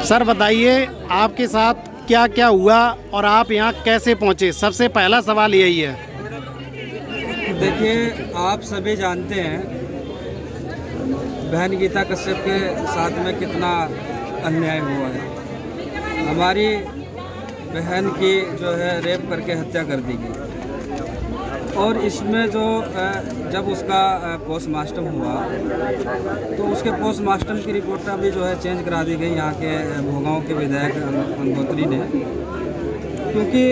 Sir बताइए आपके साथ क्या क्या हुआ और आप यहाँ कैसे पहुँचे? सबसे पहला सवाल यही है। देखिए, आप सभी जानते हैं बहन गीता कश्यप के साथ में कितना अन्याय हुआ है। हमारी बहन की जो है रेप करके हत्या कर दी गई और इसमें जो जब उसका पोस्टमार्टम हुआ तो उसके पोस्टमार्टम की रिपोर्ट भी जो है चेंज करा दी गई यहाँ के भोगांव के विधायक गंगोत्री ने, क्योंकि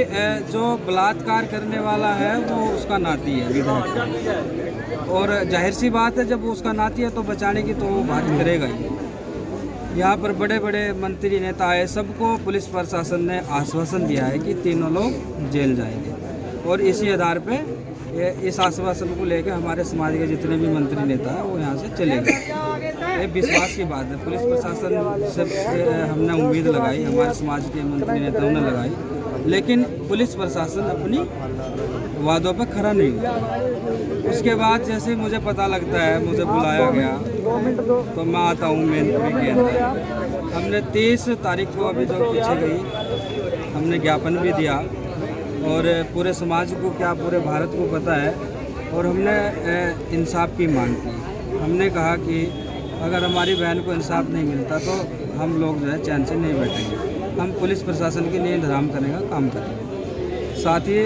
जो बलात्कार करने वाला है वो उसका नाती है विधायक का, और जाहिर सी बात है जब वो उसका नाती है तो बचाने की तो वो बात करेगा ही। यहाँ पर बड़े बड़े मंत्री नेता आए, सबको पुलिस प्रशासन ने आश्वासन दिया है कि तीनों लोग जेल जाएंगे, और इसी आधार पे इस आश्वासन को लेकर हमारे समाज के जितने भी मंत्री नेता हैं वो यहाँ से चले गए। ये विश्वास की बात है। पुलिस प्रशासन से हमने उम्मीद लगाई, हमारे समाज के मंत्री नेताओं ने लगाई, लेकिन पुलिस प्रशासन अपनी वादों पर खरा नहीं हुआ। उसके बाद जैसे मुझे पता लगता है, मुझे बुलाया गया तो मैं आता हूँ मेनपुरी के अंदर। हमने 30 तारीख को अभी जो पीछे गई हमने ज्ञापन भी दिया, और पूरे समाज को क्या पूरे भारत को पता है, और हमने इंसाफ की मांग की। हमने कहा कि अगर हमारी बहन को इंसाफ नहीं मिलता तो हम लोग जो है चैन से नहीं बैठेंगे, हम पुलिस प्रशासन के लिए इंतजाम करने का काम करेंगे। साथ ही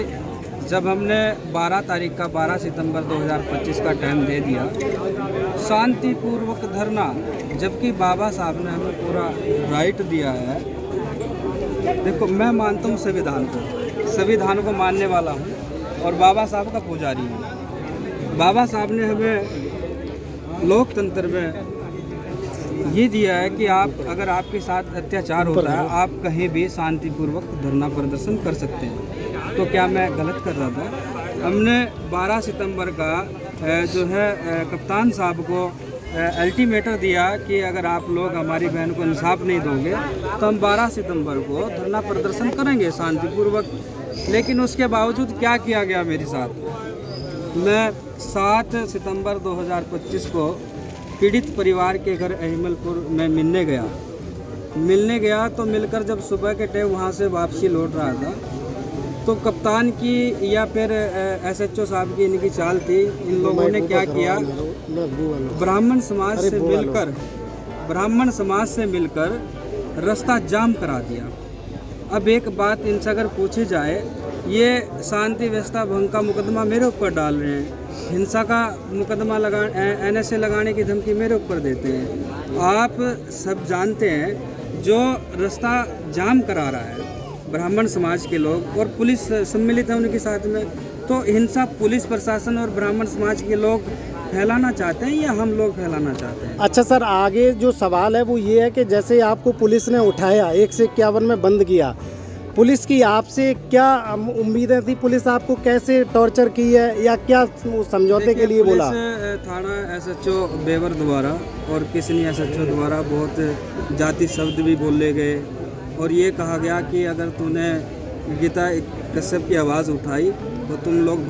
जब हमने 12 सितंबर 2025 का टाइम दे दिया शांतिपूर्वक धरना, जबकि बाबा साहब ने हमें पूरा राइट दिया है। देखो, मैं मानता हूँ संविधान को मानने वाला हूँ और बाबा साहब का पुजारी हूँ। बाबा साहब ने हमें लोकतंत्र में ये दिया है कि आप अगर आपके साथ अत्याचार होता है आप कहीं भी शांतिपूर्वक धरना प्रदर्शन कर सकते हैं। तो क्या मैं गलत कर रहा था? हमने 12 सितंबर का जो है कप्तान साहब को अल्टीमेटम दिया कि अगर आप लोग हमारी बहन को इंसाफ नहीं दोगे तो हम 12 सितंबर को धरना प्रदर्शन करेंगे शांतिपूर्वक। लेकिन उसके बावजूद क्या किया गया मेरे साथ? मैं 7 सितंबर 2025 को पीड़ित परिवार के घर अहमलपुर में मिलने गया तो मिलकर जब सुबह के टाइम वहाँ से वापसी लौट रहा था तो कप्तान की या फिर SHO साहब की इनकी चाल थी। इन लोगों ने क्या किया, ब्राह्मण समाज से मिलकर रास्ता जाम करा दिया। अब एक बात इनसे अगर पूछी जाए, ये शांति व्यवस्था भंग का मुकदमा मेरे ऊपर डाल रहे हैं, हिंसा का मुकदमा NSA लगाने की धमकी मेरे ऊपर देते हैं। आप सब जानते हैं जो रास्ता जाम करा रहा है ब्राह्मण समाज के लोग, और पुलिस सम्मिलित है उनके साथ में। तो हिंसा पुलिस प्रशासन और ब्राह्मण समाज के लोग फैलाना चाहते हैं या हम लोग फैलाना चाहते हैं? अच्छा सर, आगे जो सवाल है वो ये है कि जैसे आपको पुलिस ने उठाया 1 से 51 में बंद किया, पुलिस की आपसे क्या उम्मीदें थी? पुलिस आपको कैसे टॉर्चर की है या क्या समझौते के लिए बोला? थाना SHO बेवर द्वारा और किसनी SHO द्वारा बहुत जाति शब्द भी बोले गए, और ये कहा गया कि अगर तूने गीता कश्यप की आवाज़ उठाई तो तुम लोग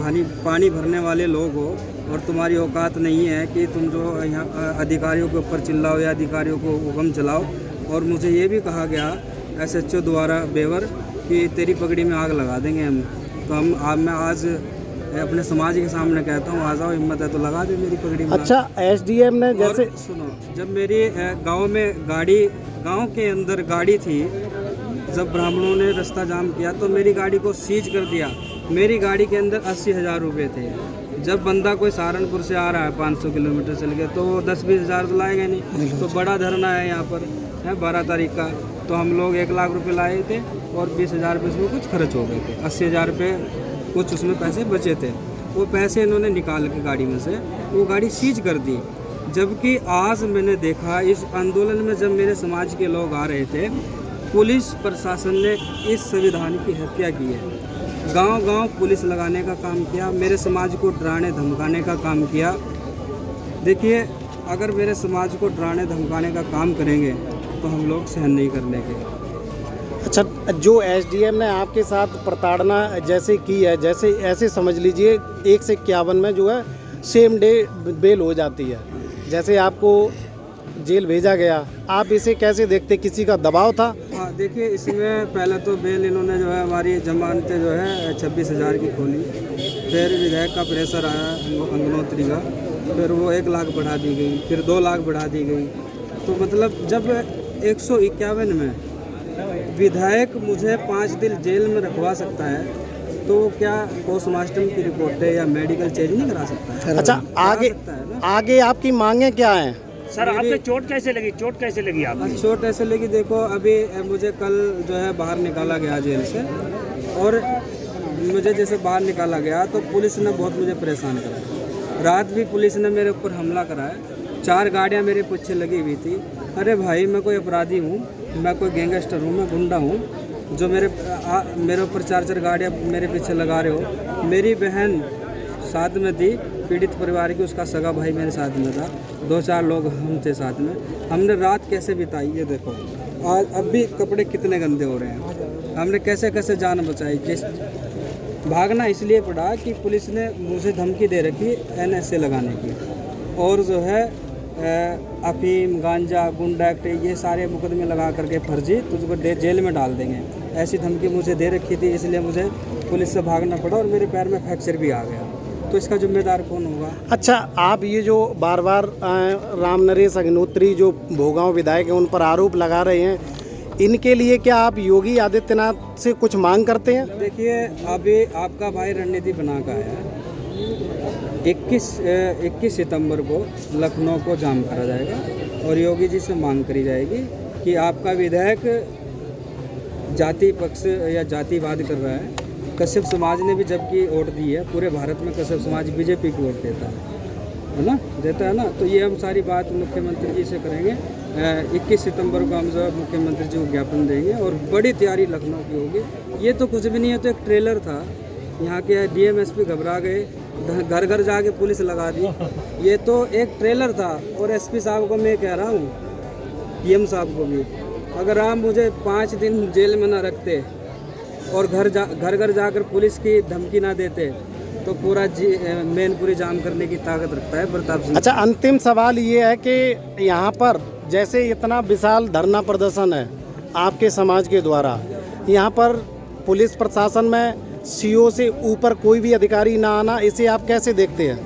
पानी भरने वाले लोग हो और तुम्हारी औकात नहीं है कि तुम जो यहाँ अधिकारियों के ऊपर चिल्लाओ या अधिकारियों को हुक्म चलाओ। और मुझे ये भी कहा गया SHO द्वारा बेवर कि तेरी पगड़ी में आग लगा देंगे हम। तो मैं आज अपने समाज के सामने कहता हूँ, आ जाओ, हिम्मत है तो लगा दे मेरी पगड़ी में। अच्छा, SDM ने जैसे सुनो, जब मेरी गांव के अंदर गाड़ी थी, जब ब्राह्मणों ने रास्ता जाम किया तो मेरी गाड़ी को सीज कर दिया। मेरी गाड़ी के अंदर 80,000 रुपये थे। जब बंदा कोई सहारनपुर से आ रहा है 500 किलोमीटर चल के तो 10-20 हज़ार तो लाएगा नहीं। तो बड़ा धरना है यहाँ पर, है 12 तारीख का, तो हम लोग 1 लाख रुपये लाए थे और 20,000 रुपये उसमें कुछ खर्च हो गए थे। 80,000 रुपये कुछ उसमें पैसे बचे थे, वो पैसे इन्होंने निकाल के गाड़ी में से वो गाड़ी सीज कर दी। जबकि आज मैंने देखा इस आंदोलन में जब मेरे समाज के लोग आ रहे थे, पुलिस प्रशासन ने इस संविधान की हत्या की है। गांव-गांव पुलिस लगाने का काम किया, मेरे समाज को डराने धमकाने का काम किया। देखिए, अगर मेरे समाज को डराने धमकाने का काम करेंगे तो हम लोग सहन नहीं कर लेंगे। अच्छा, जो SDM ने आपके साथ प्रताड़ना जैसे की है, जैसे ऐसे समझ लीजिए 1 से 51 में जो है सेम डे बेल हो जाती है। जैसे आपको जेल भेजा गया, आप इसे कैसे देखते? किसी का दबाव था? हाँ देखिए, इसमें पहले तो बेल इन्होंने जो है हमारी जमानतें जो है 26,000 की खोली, फिर विधायक का प्रेशर आया अग्नोत्री का, फिर वो 1 लाख बढ़ा दी गई, फिर 2 लाख बढ़ा दी गई। तो मतलब जब 151 में विधायक मुझे 5 दिन जेल में रखवा सकता है, तो क्या पोस्टमार्टम की रिपोर्ट है या मेडिकल चेंज नहीं करा सकता है? अच्छा, आगे सकता है ना? आगे आपकी मांगे क्या हैं? सर आपको चोट कैसे लगी? चोट कैसे लगी आपको? चोट ऐसे लगी, देखो अभी मुझे कल जो है बाहर निकाला गया जेल से, और मुझे जैसे बाहर निकाला गया तो पुलिस ने बहुत मुझे परेशान करा। रात भी पुलिस ने मेरे ऊपर हमला कराया, 4 गाड़ियां मेरे पीछे लगी हुई थी। अरे भाई, मैं कोई अपराधी हूँ, मैं कोई गैंगस्टर हूँ, मैं गुंडा हूँ जो मेरे ऊपर 4 गाड़ियाँ मेरे पीछे लगा रहे हो? मेरी बहन साथ में थी, पीड़ित परिवार की, उसका सगा भाई मेरे साथ में था, 2-4 लोग हम थे साथ में। हमने रात कैसे बिताई ये देखो, आज अब भी कपड़े कितने गंदे हो रहे हैं। हमने कैसे कैसे जान बचाई। भागना इसलिए पड़ा कि पुलिस ने मुझे धमकी दे रखी NSA लगाने की, और जो है अफीम, गांजा, गुंडा एक्ट, ये सारे मुकदमे लगा करके फर्जी तुझको जेल में डाल देंगे, ऐसी धमकी मुझे दे रखी थी। इसलिए मुझे पुलिस से भागना पड़ा और मेरे पैर में फ्रैक्चर भी आ गया। तो इसका जिम्मेदार कौन होगा? अच्छा, आप ये जो बार बार राम नरेश अग्नोत्री जो भोगांव विधायक हैं उन पर आरोप लगा रहे हैं, इनके लिए क्या आप योगी आदित्यनाथ से कुछ मांग करते हैं? देखिए, अभी आपका भाई रणनीति बना का है, 21 सितंबर को लखनऊ को जाम करा जाएगा और योगी जी से मांग करी जाएगी कि आपका विधायक जाति पक्ष या जातिवाद कर रहा है। कश्यप समाज ने भी जबकि वोट दी है, पूरे भारत में कश्यप समाज बीजेपी को वोट देता है ना, देता है ना। तो ये हम सारी बात मुख्यमंत्री जी से करेंगे। 21 सितंबर को हम जो मुख्यमंत्री जी को ज्ञापन देंगे और बड़ी तैयारी लखनऊ की होगी। ये तो कुछ भी नहीं है, तो एक ट्रेलर था। यहाँ के DMSP घबरा गए, घर घर जाके पुलिस लगा दी। ये तो एक ट्रेलर था। और SP साहब को मैं कह रहा हूँ, PM साहब को भी, अगर आप मुझे 5 दिन जेल में ना रखते और घर घर जाकर पुलिस की धमकी ना देते, तो पूरा मैनपुरी जाम करने की ताकत रखता है प्रताप सिंह। अच्छा, अंतिम सवाल ये है कि यहाँ पर जैसे इतना विशाल धरना प्रदर्शन है आपके समाज के द्वारा, यहाँ पर पुलिस प्रशासन में CO से ऊपर कोई भी अधिकारी ना आना, इसे आप कैसे देखते हैं?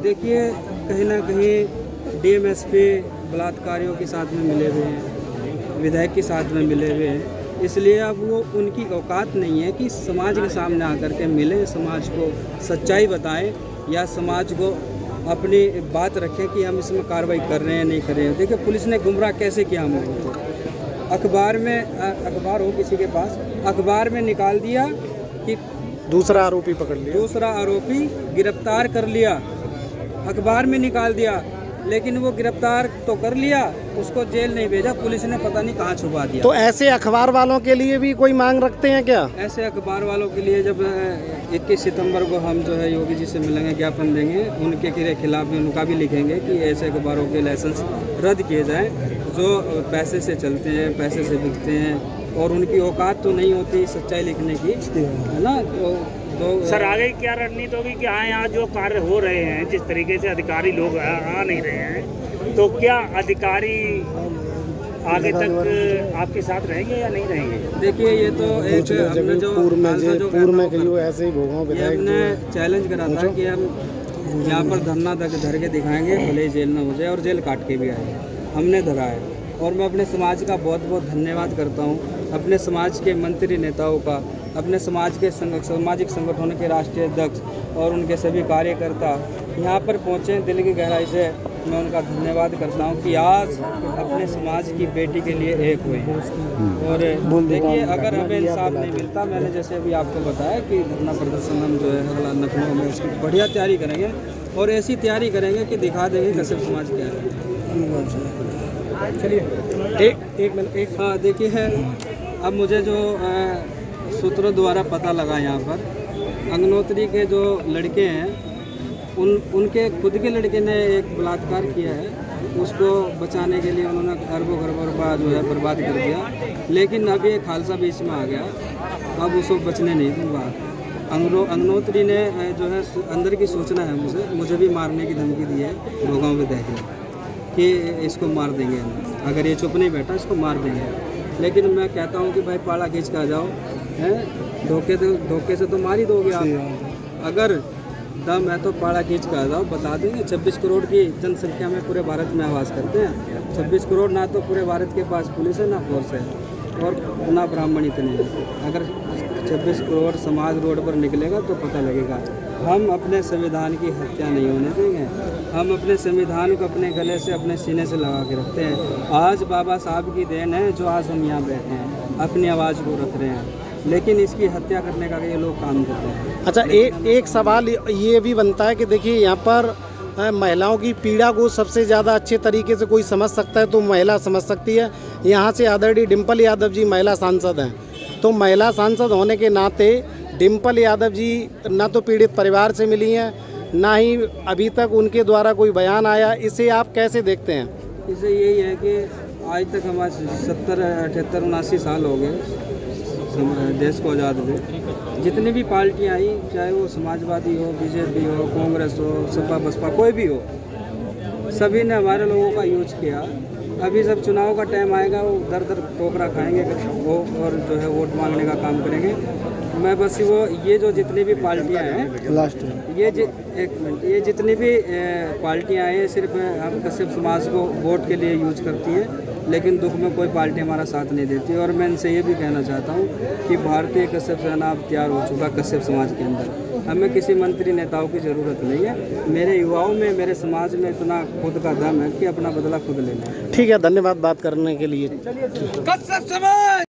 देखिए, कहीं ना कहीं DMSP बलात्कारियों के साथ में मिले हुए हैं, विधायक के साथ में मिले हुए हैं, इसलिए अब वो उनकी औकात नहीं है कि समाज के सामने आकर के मिले, समाज को सच्चाई बताएं या समाज को अपनी बात रखें कि हम इसमें कार्रवाई कर रहे हैं नहीं कर रहे हैं। देखिए, पुलिस ने गुमराह कैसे किया हम लोगों को। अखबार हो किसी के पास, अखबार में निकाल दिया कि दूसरा आरोपी पकड़ लिया, दूसरा आरोपी गिरफ्तार कर लिया, अखबार में निकाल दिया, लेकिन वो गिरफ्तार तो कर लिया, उसको जेल नहीं भेजा, पुलिस ने पता नहीं कहाँ छुपा दिया। तो ऐसे अखबार वालों के लिए भी कोई मांग रखते हैं क्या? ऐसे अखबार वालों के लिए जब 21 सितंबर को हम जो है योगी जी से मिलेंगे, ज्ञापन देंगे, उनके खिलाफ भी उनका भी लिखेंगे कि ऐसे अखबारों के लाइसेंस रद्द किए जाएं जो पैसे से चलते हैं, पैसे से बिकते हैं और उनकी औकात तो नहीं होती सच्चाई लिखने की, है ना। तो सर आगे क्या रणनीति होगी कि हाँ, यहाँ जो कार्य हो रहे हैं, जिस तरीके से अधिकारी लोग आ नहीं रहे हैं, तो क्या अधिकारी आगे तक आपके साथ रहेंगे या नहीं रहेंगे? देखिए, ये तो एक हमने जो पूर्व में कहियो ऐसे ही भोगांव विधायक हमने चैलेंज करा था कि हम यहाँ पर धरना धर के दिखाएंगे, भले ही जेल ना हो जाए और जेल काट के भी आए। हमने धरा है और मैं अपने समाज का बहुत बहुत धन्यवाद करता हूँ, अपने समाज के मंत्री नेताओं का, अपने समाज के सामाजिक संगठनों के राष्ट्रीय अध्यक्ष और उनके सभी कार्यकर्ता यहाँ पर पहुँचे। दिल की गहराई से मैं उनका धन्यवाद करता हूँ कि आज अपने समाज की बेटी के लिए एक हुए हैं। और देखिए, अगर हमें इंसाफ नहीं मिलता, मैंने जैसे अभी आपको बताया कि धरना प्रदर्शन हम जो है अगला लखनऊ में उसकी बढ़िया तैयारी करेंगे और ऐसी तैयारी करेंगे कि दिखा देंगे कश्यप समाज क्या है। चलिए एक मिनट। हाँ, देखिए, अब मुझे जो सूत्रों द्वारा पता लगा, यहाँ पर अग्नोत्री के जो लड़के हैं उनके खुद के लड़के ने एक बलात्कार किया है, उसको बचाने के लिए उन्होंने अरबों रुपया जो है बर्बाद कर दिया। लेकिन अब ये खालसा बीच में आ गया, अब उसको बचने नहीं दूंगा। अग्नोत्री ने जो है अंदर की सूचना है मुझे भी मारने की धमकी दी है भोगांव विधायक ने कि इसको मार देंगे, अगर ये चुप नहीं बैठा इसको मार देंगे। लेकिन मैं कहता हूँ कि भाई पाला खींच कर जाओ, हैं धोखे से तो मार ही दोगे आप। अगर दम है तो पाला खींच कर जाओ, बता देंगे। 26 करोड़ की जनसंख्या में पूरे भारत में आवाज़ करते हैं। 26 करोड़ ना तो पूरे भारत के पास पुलिस है, ना फोर्स है, और ना ब्राह्मण इतने हैं। अगर 26 करोड़ समाज रोड पर निकलेगा तो पता लगेगा। हम अपने संविधान की हत्या नहीं होने देंगे। हम अपने संविधान को अपने गले से, अपने सीने से लगा के रखते हैं। आज बाबा साहब की देन है जो आज हम यहाँ बैठे हैं, अपनी आवाज़ को रख रहे हैं, लेकिन इसकी हत्या करने का ये लोग काम करते हैं। अच्छा, एक सवाल ये भी बनता है कि देखिए यहाँ पर महिलाओं की पीड़ा को सबसे ज़्यादा अच्छे तरीके से कोई समझ सकता है तो महिला समझ सकती है। यहाँ से आदरणीय डिम्पल यादव जी महिला सांसद हैं, तो महिला सांसद होने के नाते डिम्पल यादव जी ना तो पीड़ित परिवार से मिली हैं, ना ही अभी तक उनके द्वारा कोई बयान आया। इसे आप कैसे देखते हैं? इसे यही है कि आज तक हमारे 70, 78, 79 साल हो गए देश को आज़ाद हुए। जितनी भी पार्टियां आई, चाहे वो समाजवादी हो, बीजेपी हो, कांग्रेस हो, सपा बसपा, कोई भी हो, सभी ने हमारे लोगों का यूज किया। अभी जब चुनाव का टाइम आएगा वो दर दर ठोकरा खाएंगे वो, और जो है वोट मांगने का काम करेंगे। मैं बस वो ये जो जितनी भी पार्टियां हैं लास्ट एक मिनट, ये जितनी भी पार्टियां हैं सिर्फ हम कश्यप समाज को वोट के लिए यूज करती हैं, लेकिन दुख में कोई पार्टी हमारा साथ नहीं देती। और मैं इनसे ये भी कहना चाहता हूँ कि भारतीय कश्यप सेना अब तैयार हो चुका कश्यप समाज के अंदर। हमें किसी मंत्री नेताओं की ज़रूरत नहीं है। मेरे युवाओं में, मेरे समाज में इतना खुद का दम है कि अपना बदला खुद लेना है। ठीक है, धन्यवाद बात करने के लिए। कश्यप समाज।